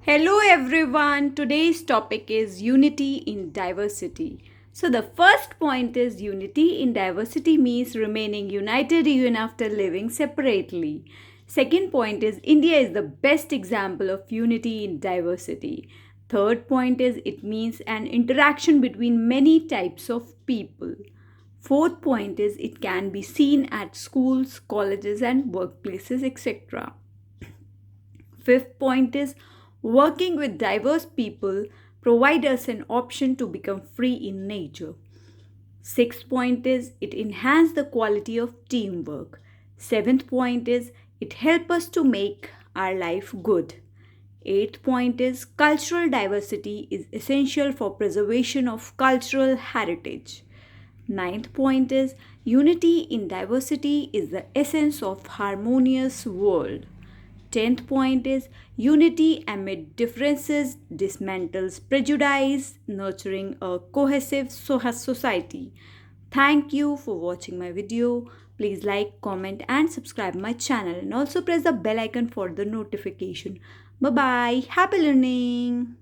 Hello everyone. Today's topic is unity in diversity. So the first point is unity in diversity means remaining united even after living separately. Second point is India is the best example of unity in diversity. Third point is it means an interaction between many types of people. Fourth point is it can be seen at schools, colleges and workplaces etc. Fifth point is working with diverse people provide us an option to become free in nature. Sixth point is it enhance the quality of teamwork. Seventh point is it help us to make our life good. Eighth point is cultural diversity is essential for preservation of cultural heritage. Ninth point is unity in diversity is the essence of harmonious world. Tenth point is unity amid differences dismantles prejudice, nurturing a cohesive society. Thank you for watching my video. Please like, comment, and subscribe my channel, and also press the bell icon for the notification. Bye bye. Happy learning.